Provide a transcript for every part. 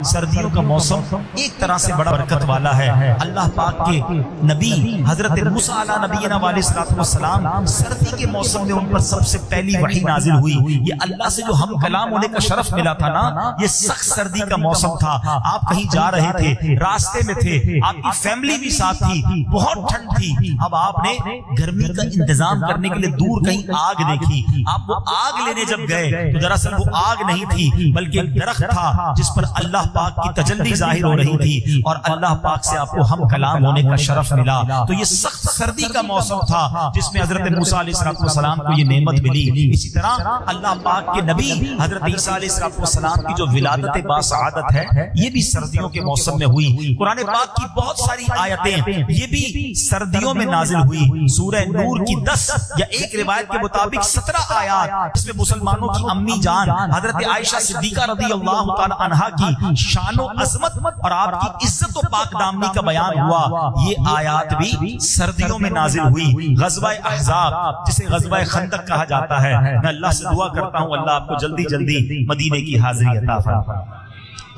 سردیوں کا موسم ایک طرح سے بڑا برکت والا ہے۔ اللہ پاک کے نبی حضرت موسیٰ علیہ نبینا علیہ السلام سردی کے موسم میں ان پر سب سے پہلی وحی نازل ہوئی۔ یہ اللہ سے جو ہم کلام ہونے کا شرف ملا تھا نا، یہ سخت سردی کا موسم تھا۔ آپ کہیں جا رہے تھے، راستے میں تھے، آپ کی فیملی بھی ساتھ تھی، بہت ٹھنڈ تھی، اب آپ نے گرمی کا انتظام کرنے کے لیے دور کہیں آگ دیکھی۔ آپ وہ آگ لینے جب گئے تو دراصل وہ آگ نہیں تھی بلکہ ایک درخت تھا جس پر اللہ پاک کی تجلی ظاہر ہو رہی تھی، اور اللہ پاک سے آپ کو ہم کلام ہونے کا شرف ملا۔ تو یہ سخت سردی کا موسم تھا جس میں حضرت موسیٰ علیہ السلام کو یہ نعمت ملی۔ اسی طرح اللہ پاک کے نبی حضرت عیسیٰ علیہ السلام کی جو ولادت باسعادت ہے یہ بھی سردیوں کے موسم میں ہوئی۔ قرآن پاک کی بہت ساری آیتیں یہ بھی سردیوں میں نازل ہوئی۔ سورہ نور کی 10 یا ایک روایت کے مطابق 17 آیات اس میں مسلمانوں کی امی جان حضرت عائشہ صدیقہ رضی اللہ تعالی عنہا کی شان و عظمت اور آپ کی عزت و پاک دامنی کا بیان ہوا۔ یہ آیات بھی سردیوں میں نازل ہوئی۔ غزوہ احزاب جسے غزوہ خندق کہا جاتا ہے، میں اللہ سے دعا کرتا ہوں اللہ آپ کو جلدی جلدی مدینے کی حاضری عطا فرمائے۔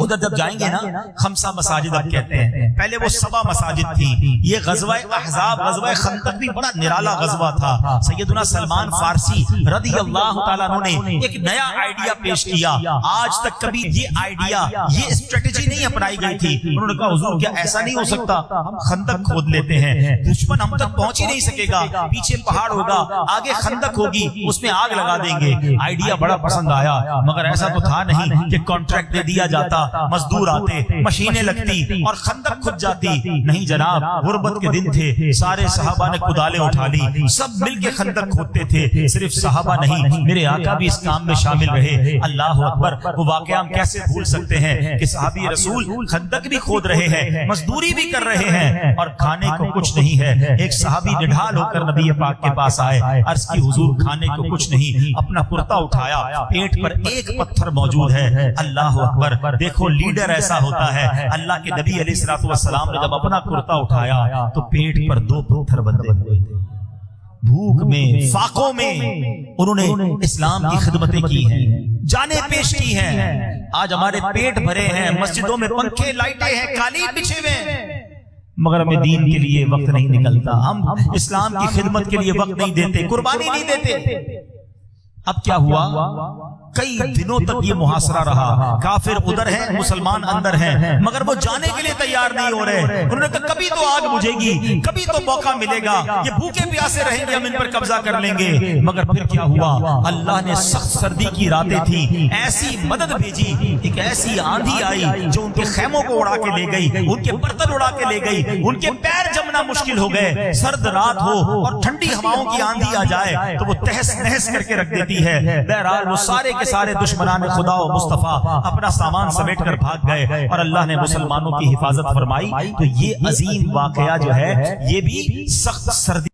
ادھر جب جائیں گے نا، خمسہ مساجد اب کہتے ہیں، پہلے وہ 7 مساجد تھی۔ یہ غزوہ احزاب غزوہ خندق بھی بڑا نرالا غزوہ تھا۔ سیدنا سلمان فارسی رضی اللہ تعالیٰ عنہ نے ایک نیا آئیڈیا پیش کیا۔ آج تک کبھی یہ آئیڈیا، یہ اسٹریٹجی نہیں اپنائی گئی تھی۔ انہوں نے کہا حضور کیا ایسا نہیں ہو سکتا، ہم خندق کھود لیتے ہیں، دشمن ہم تک پہنچ ہی نہیں سکے گا، پیچھے پہاڑ ہوگا، آگے خندق ہوگی، اس میں آگ لگا دیں گے۔ آئیڈیا بڑا پسند آیا، مگر ایسا تو تھا نہیں کہ کانٹریکٹ دے دیا جاتا، مزدور آتے، مشینیں لگتی اور خندق کھد جاتی۔ نہیں جناب، غربت کے دن تھے، سارے صحابہ نے کدالیں اٹھا لی، سب مل کے خندق کھودتے تھے۔ صرف صحابہ نہیں، میرے آقا بھی اس کام میں شامل رہے۔ اللہ اکبر، وہ واقعہ ہم کیسے بھول سکتے ہیں کہ صحابی رسول خندق بھی کھود رہے ہیں، مزدوری بھی کر رہے ہیں اور کھانے کو کچھ نہیں ہے۔ ایک صحابی نڈھال ہو کر نبی پاک کے پاس آئے، عرض کی حضور کھانے کو کچھ نہیں۔ اپنا کرتا اٹھایا، پیٹ پر ایک پتھر موجود ہے۔ اللہ اکبر، دیکھو لیڈر ایسا ہوتا ہے۔ اللہ کے نبی علیہ السلام نے جب اپنا کرتا اٹھایا تو پیٹ پر 2 پتھر بندے ہوئے تھے۔ بھوک میں، فاقوں میں انہوں نے اسلام کی خدمتیں کی ہیں، جانیں پیش کی ہیں۔ آج ہمارے پیٹ بھرے ہیں، مسجدوں میں پنکھے لائٹیں ہیں، قالین بچھے ہوئے ہیں، مگر ہمیں دین کے لیے وقت نہیں نکلتا، ہم اسلام کی خدمت کے لیے وقت نہیں دیتے، قربانی نہیں دیتے۔ اب کیا ہوا؟ کئی دنوں تک یہ محاصرہ رہا، کافر ادھر ہیں، مسلمان اندر ہیں، مگر وہ جانے کے لیے تیار نہیں ہو رہے۔ انہوں نے کہا کبھی تو آگ بجھے گی، کبھی تو موقع ملے گا، یہ بھوکے پیاسے رہیں گے، ہم ان پر قبضہ کر لیں گے۔ مگر پھر کیا ہوا؟ اللہ نے سخت سردی کی راتیں تھی، ایسی مدد بھیجی، ایک ایسی آندھی آئی جو ان کے خیموں کو اڑا کے لے گئی، ان کے برتن اڑا کے لے گئی، ان کے پیر جمنا مشکل ہو گئے۔ سرد رات ہو اور ٹھنڈی ہواؤں کی آندھی آ جائے تو وہ تہس نہس کر کے رکھ دیتی ہے۔ بہرحال وہ سارے سارے دشمنان خدا و مصطفیٰ اپنا سامان سمیٹ کر بھاگ گئے اور اللہ نے مسلمانوں کی حفاظت فرمائی۔ تو یہ عظیم واقعہ جو ہے یہ بھی سخت سردی